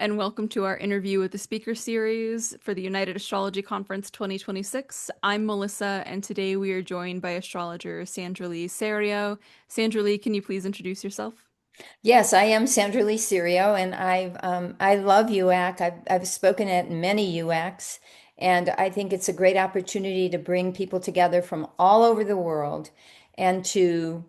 and welcome to our interview with the speaker series for the United Astrology Conference 2026. I'm Melissa, and today we are joined by astrologer Sandra Leigh Serio. Sandra Leigh, can you please introduce yourself? Yes, I am Sandra Leigh Serio, and I love UAC. I've spoken at many UACs, and I think it's a great opportunity to bring people together from all over the world, and to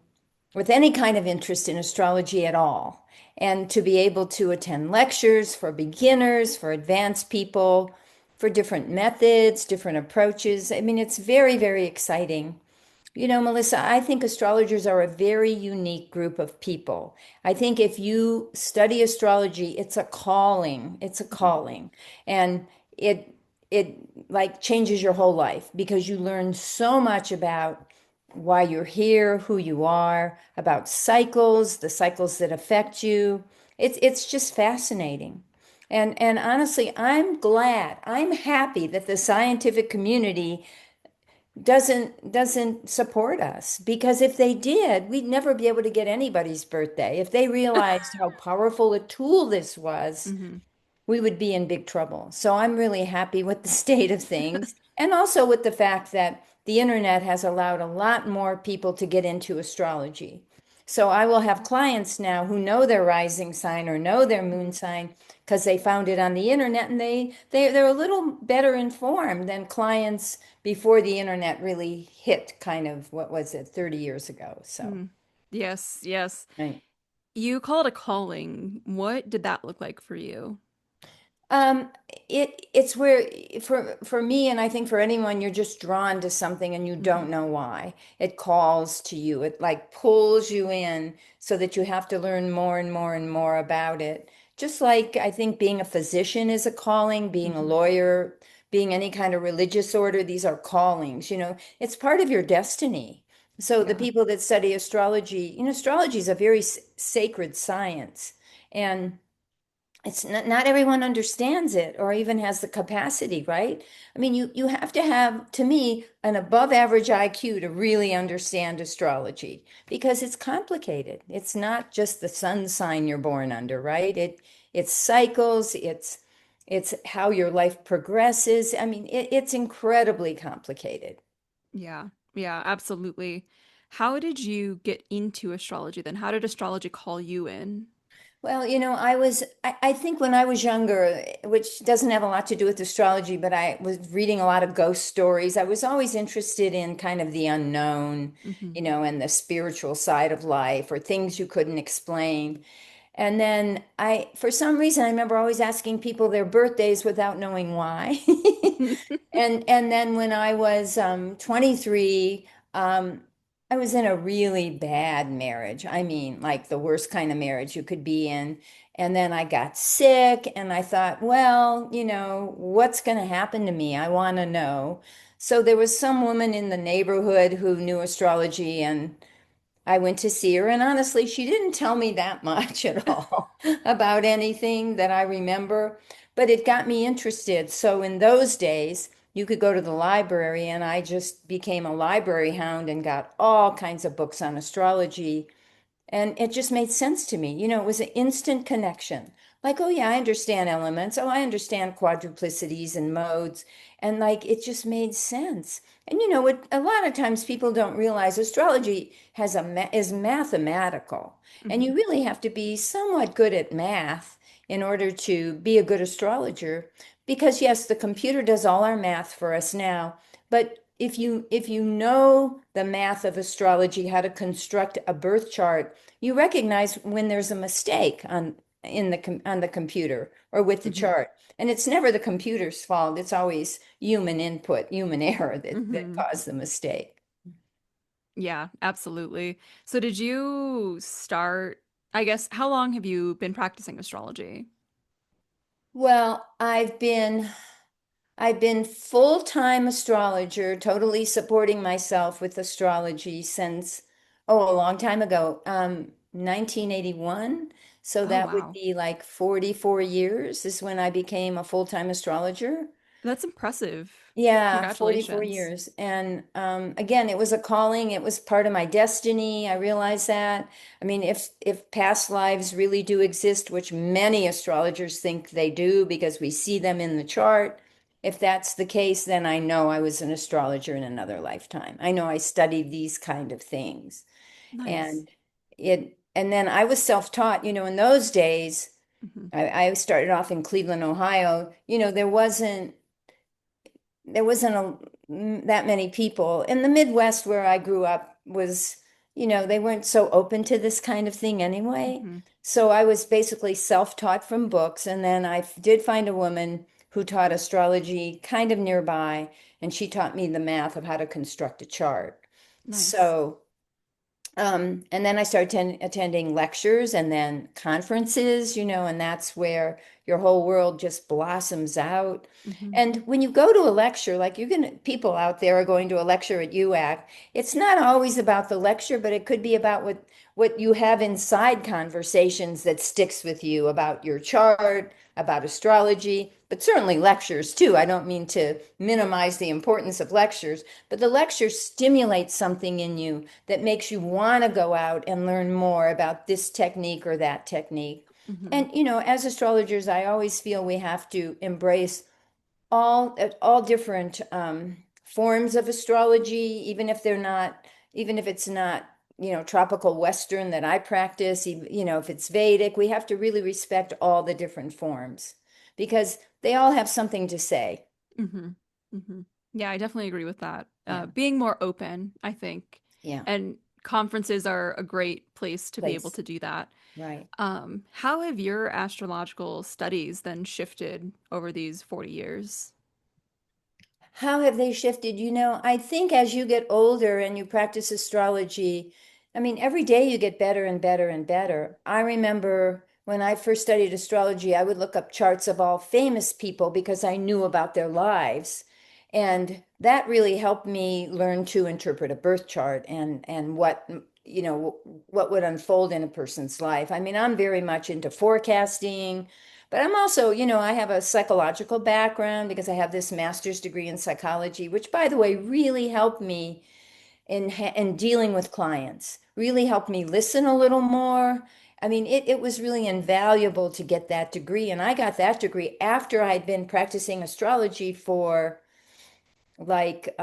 with any kind of interest in astrology at all, and to be able to attend lectures for beginners, for advanced people, for different methods, different approaches. I mean, it's very, very exciting. You know, Melissa, I think astrologers are a very unique group of people. I think if you study astrology, it's a calling. It's a calling. And it like changes your whole life because you learn so much about why you're here, who you are, about cycles, the cycles that affect you. It's just fascinating. And honestly, I'm glad, I'm happy that the scientific community doesn't support us, because if they did, we'd never be able to get anybody's birthday. If they realized how powerful a tool this was, hmm we would be in big trouble. So I'm really happy with the state of things, and also with the fact that the internet has allowed a lot more people to get into astrology. So I will have clients now who know their rising sign or know their moon sign because they found it on the internet, and they're a little better informed than clients before the internet really hit, kind of, what was it, 30 years ago. So, Yes, yes. right. You call it a calling. What did that look like for you? Um, it's where, for me, and I think for anyone, you're just drawn to something and you hmm don't know why. It calls to you. It like pulls you in so that you have to learn more and more and more about it. Just like I think being a physician is a calling, being a hmm lawyer, being any kind of religious order, these are callings, it's part of your destiny. So the Yeah. people that study astrology, astrology is a very sacred science. And it's not everyone understands it or even has the capacity, right? I mean, you have to have, to me, an above average IQ to really understand astrology, because it's complicated. It's not just the sun sign you're born under, right? It's cycles, it's how your life progresses. I mean, it's incredibly complicated. Yeah. Yeah, absolutely. How did you get into astrology then? How did astrology call you in? Well, I think when I was younger, which doesn't have a lot to do with astrology, but I was reading a lot of ghost stories. I was always interested in kind of the unknown, hmm and the spiritual side of life, or things you couldn't explain. And then for some reason, I remember always asking people their birthdays without knowing why. And then when I was 23, I was in a really bad marriage. I mean, like the worst kind of marriage you could be in. And then I got sick, and I thought, well, what's going to happen to me? I want to know. So there was some woman in the neighborhood who knew astrology, and I went to see her. And honestly, she didn't tell me that much at all about anything that I remember, but it got me interested. So in those days, you could go to the library, and I just became a library hound and got all kinds of books on astrology. And it just made sense to me. It was an instant connection. Like, oh, yeah, I understand elements. Oh, I understand quadruplicities and modes. And like, it just made sense. And a lot of times people don't realize astrology is mathematical. And you hmm really have to be somewhat good at math in order to be a good astrologer. Because yes, the computer does all our math for us now, but if you know the math of astrology, how to construct a birth chart, you recognize when there's a mistake on the computer or with the hmm chart. And it's never the computer's fault. It's always human input, human error that hmm caused the mistake. Yeah, absolutely. So did you start, I guess, how long have you been practicing astrology? Well, I've been full-time astrologer, totally supporting myself with astrology since, oh, a long time ago, 1981. So Oh, that would wow. be like 44 years is when I became a full-time astrologer. That's impressive. Yeah, 44 Congratulations. years. And again, it was a calling. It was part of my destiny. I realized that. I mean, if past lives really do exist, which many astrologers think they do because we see them in the chart, if that's the case, then I know I was an astrologer in another lifetime. I know I studied these kind of things. Nice. And and then I was self-taught, in those days, Hmm. I started off in Cleveland, Ohio. There wasn't that many people. In the Midwest where I grew up was, they weren't so open to this kind of thing anyway. Hmm. So I was basically self-taught from books. And then I did find a woman who taught astrology kind of nearby, and she taught me the math of how to construct a chart. Nice. So and then I started attending lectures and then conferences, and that's where your whole world just blossoms out. Hmm. And when you go to a lecture, like people out there are going to a lecture at UAC, it's not always about the lecture, but it could be about what you have inside conversations that sticks with you about your chart, about astrology, but certainly lectures too. I don't mean to minimize the importance of lectures, but the lecture stimulates something in you that makes you want to go out and learn more about this technique or that technique. Hmm. And as astrologers, I always feel we have to embrace all different forms of astrology, even if it's not, tropical Western that I practice, if it's Vedic, we have to really respect all the different forms because they all have something to say. Hmm. Hmm. Yeah, I definitely agree with that. Yeah, Being more open, I think, yeah, and conferences are a great place to be able place, to do that. right. How have your astrological studies then shifted over these 40 years? How have they shifted? I think as you get older and you practice astrology, I mean, every day you get better and better and better. I remember when I first studied astrology, I would look up charts of all famous people because I knew about their lives. And that really helped me learn to interpret a birth chart and what would unfold in a person's life. I mean, I'm very much into forecasting. But I'm also, I have a psychological background because I have this master's degree in psychology, which, by the way, really helped me in dealing with clients, really helped me listen a little more. I mean, it was really invaluable to get that degree. And I got that degree after I'd been practicing astrology for like,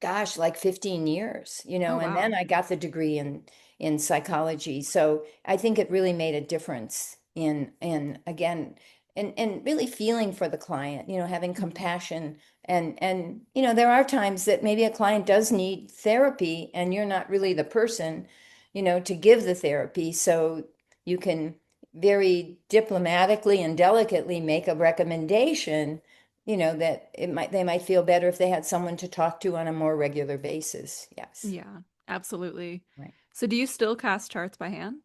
gosh, like 15 years, Oh, and then wow. I got the degree in psychology. So I think it really made a difference in again and really feeling for the client, having Hmm. compassion and there are times that maybe a client does need therapy and you're not really the person, to give the therapy. So you can very diplomatically and delicately make a recommendation, that they might feel better if they had someone to talk to on a more regular basis. Yes. Yeah, absolutely. Right. So do you still cast charts by hand?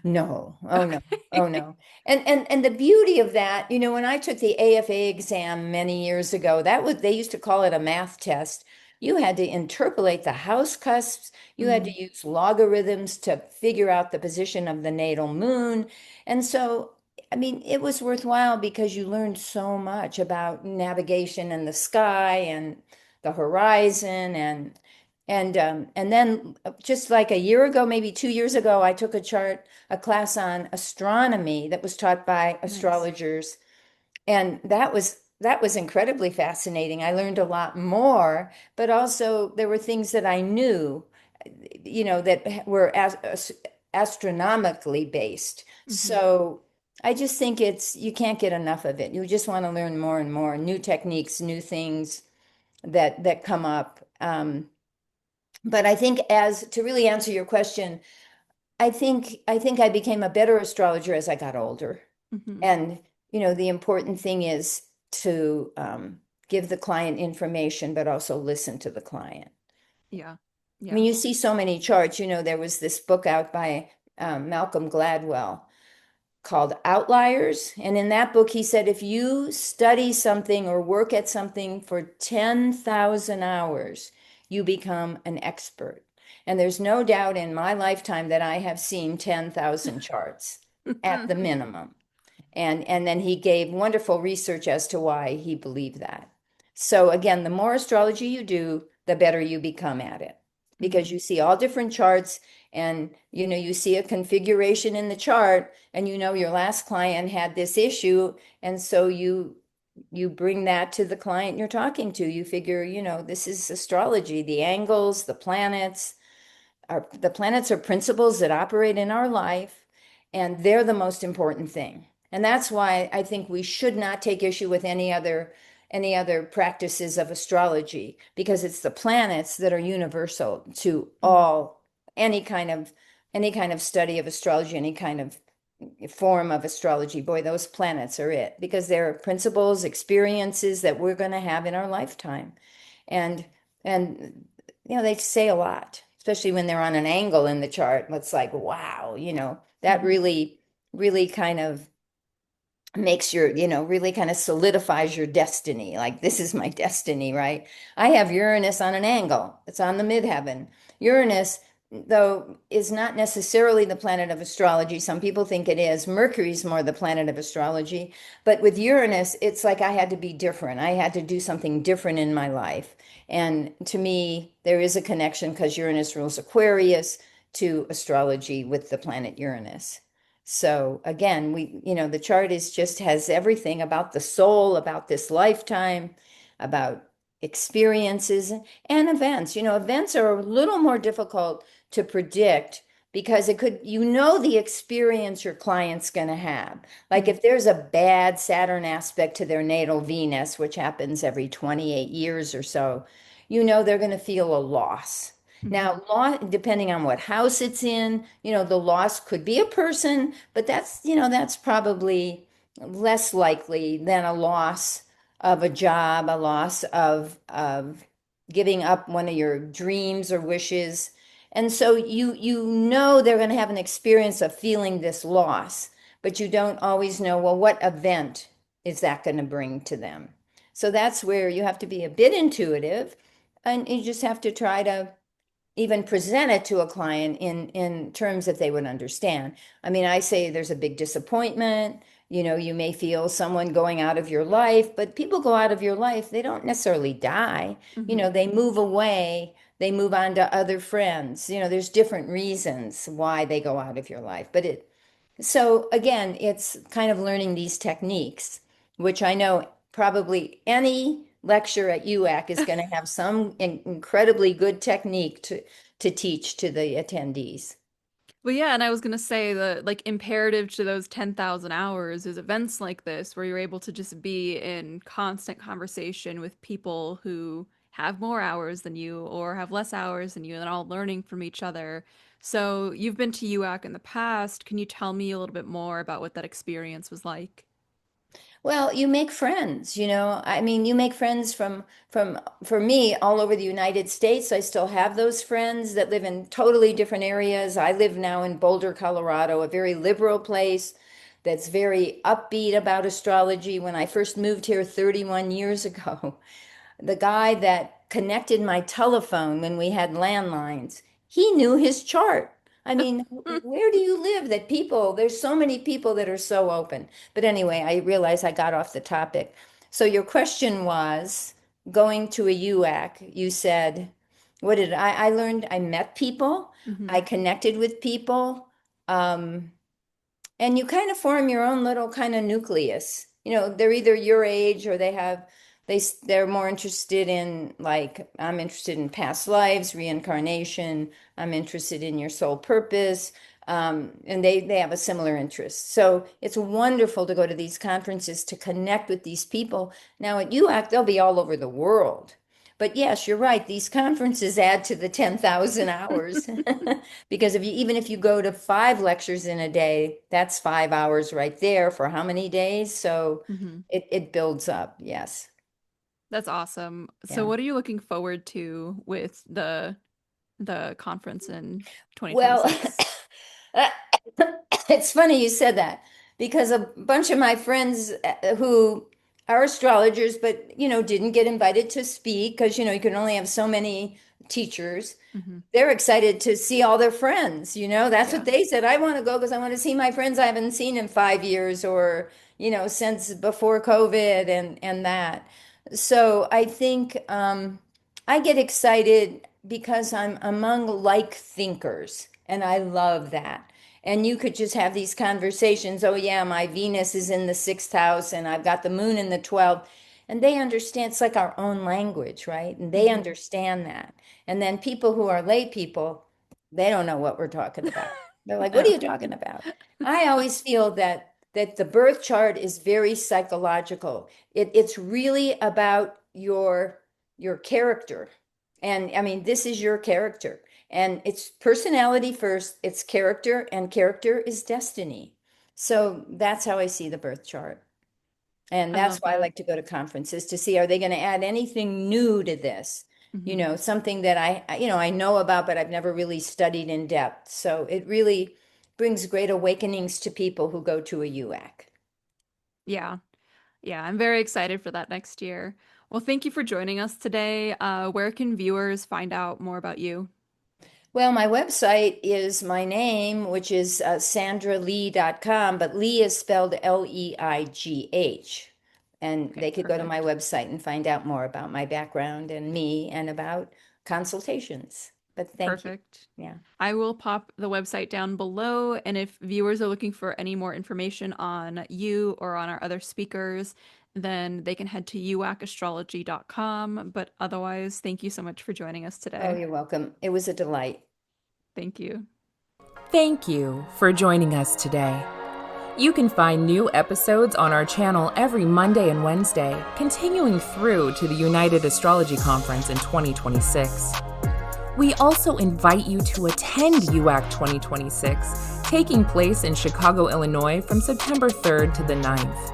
No. Oh no. Oh Okay. no. And the beauty of that, when I took the AFA exam many years ago, they used to call it a math test. You had to interpolate the house cusps. You had to Mm, use logarithms to figure out the position of the natal moon. And so, I mean, it was worthwhile because you learned so much about navigation and the sky and the horizon and then just like a year ago, maybe 2 years ago, I took a class on astronomy that was taught by nice. astrologers, and that was incredibly fascinating. I learned a lot more, but also there were things that I knew, that were astronomically based. Hmm. So I just think you can't get enough of it. You just want to learn more and more, new techniques, new things that come up. But I think as to really answer your question, I think I became a better astrologer as I got older. Hmm. And the important thing is to give the client information, but also listen to the client. Yeah. I mean, Yeah. you see so many charts. There was this book out by Malcolm Gladwell called Outliers. And in that book, he said if you study something or work at something for 10,000 hours, you become an expert. And there's no doubt in my lifetime that I have seen 10,000 charts at the minimum. And then he gave wonderful research as to why he believed that. So again, the more astrology you do, the better you become at it, because Hmm. you see all different charts, and you see a configuration in the chart, and your last client had this issue, and so you bring that to the client you're talking to. You figure, this is astrology, the angles, the planets are principles that operate in our life, and they're the most important thing. And that's why I think we should not take issue with any other practices of astrology, because it's the planets that are universal to Hmm. all any kind of study of astrology, any kind of form of astrology. Boy, those planets are it, because they're principles, experiences that we're going to have in our lifetime. And and they say a lot, especially when they're on an angle in the chart. It's like, wow, that Hmm. really kind of makes really kind of solidifies your destiny. Like, this is my destiny, right? I have Uranus on an angle. It's on the midheaven. Uranus, though, is not necessarily the planet of astrology. Some people think it is. Mercury's more the planet of astrology. But with Uranus, it's like I had to be different. I had to do something different in my life. And to me, there is a connection, because Uranus rules Aquarius, to astrology with the planet Uranus. So again, the chart has everything about the soul, about this lifetime, about experiences and events. Events are a little more difficult to predict, because the experience your client's going to have. Like, Hmm. if there's a bad Saturn aspect to their natal Venus, which happens every 28 years or so, they're going to feel a loss. Hmm. Now, depending on what house it's in, the loss could be a person, but that's probably less likely than a loss of a job, a loss of giving up one of your dreams or wishes. And so they're going to have an experience of feeling this loss, but you don't always know, well, what event is that going to bring to them? So that's where you have to be a bit intuitive, and you just have to try to even present it to a client in terms that they would understand. I mean, I say there's a big disappointment. You may feel someone going out of your life, but people go out of your life, they don't necessarily die. Hmm. They move away, they move on to other friends. There's different reasons why they go out of your life. So again, it's kind of learning these techniques, which I know probably any lecture at UAC is going to have some incredibly good technique to teach to the attendees. Well, yeah, and I was gonna say the like imperative to those 10,000 hours is events like this where you're able to just be in constant conversation with people who have more hours than you or have less hours than you and all learning from each other. So you've been to UAC in the past. Can you tell me a little bit more about what that experience was like? Well, you make friends, I mean, you make friends for me, all over the United States. I still have those friends that live in totally different areas. I live now in Boulder, Colorado, a very liberal place that's very upbeat about astrology. When I first moved here 31 years ago, the guy that connected my telephone when we had landlines, he knew his chart. I mean, where do you live there's so many people that are so open. But anyway, I realize I got off the topic. So your question was, going to a UAC, you said, what did I learned? I met people, I Hmm. connected with people. Um, and you kind of form your own little kind of nucleus. They're either your age, or they're more interested in, like, I'm interested in past lives, reincarnation. I'm interested in your soul purpose. And they have a similar interest. So it's wonderful to go to these conferences to connect with these people. Now at UAC, they'll be all over the world. But yes, you're right. These conferences add to the 10,000 hours. Because even if you go to 5 lectures in a day, that's 5 hours right there for how many days? So Hmm. it builds up. Yes. That's awesome. So Yeah. what are you looking forward to with the conference in Well, 2026? it's funny you said that, because a bunch of my friends who are astrologers, but didn't get invited to speak, because you can only have teachers, Hmm. they're excited to see all their friends. That's what Yeah. they said. I want to go because I want to see my friends I haven't seen in 5 years, or since before COVID, and that. So I think I get excited because I'm among like thinkers, and I love that. And you could just have these conversations. Oh yeah, my Venus is in the sixth house and I've got the moon in the 12th. And they understand, it's like our own language, right? And they Hmm. understand that. And then people who are lay people, they don't know what we're talking about. They're like, what are No. you talking about? I always feel that the birth chart is very psychological. It's really about your character. And I mean, this is your character. And it's personality first, it's character, and character is destiny. So that's how I see the birth chart. And I that's love why I that. like to go to conferences to see, are they going to add anything new to this? Hmm. Something that I know about, but I've never really studied in depth. So it really brings great awakenings to people who go to a UAC. Yeah. Yeah, I'm very excited for that next year. Well, thank you for joining us today. Where can viewers find out more about you? Well, my website is my name, which is sandraleigh.com, but Leigh is spelled Leigh. And Okay, they could go to my perfect. website and find out more about my background and me and about consultations. But thank you. Perfect. Yeah. I will pop the website down below, and if viewers are looking for any more information on you or on our other speakers, then they can head to uacastrology.com. But otherwise, thank you so much for joining us Oh, today. you're welcome. It was a delight. Thank you. Thank you for joining us today. You can find new episodes on our channel every Monday and Wednesday, continuing through to the United Astrology Conference in 2026. We also invite you to attend UAC 2026, taking place in Chicago, Illinois from September 3rd to the 9th.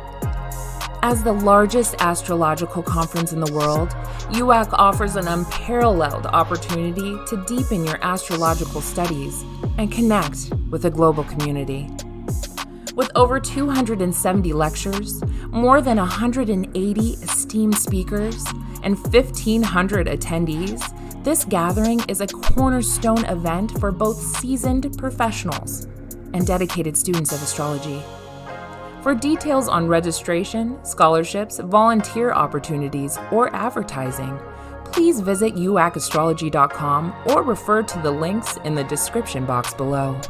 As the largest astrological conference in the world, UAC offers an unparalleled opportunity to deepen your astrological studies and connect with a global community. With over 270 lectures, more than 180 esteemed speakers, and 1,500 attendees, this gathering is a cornerstone event for both seasoned professionals and dedicated students of astrology. For details on registration, scholarships, volunteer opportunities, or advertising, please visit uacastrology.com or refer to the links in the description box below.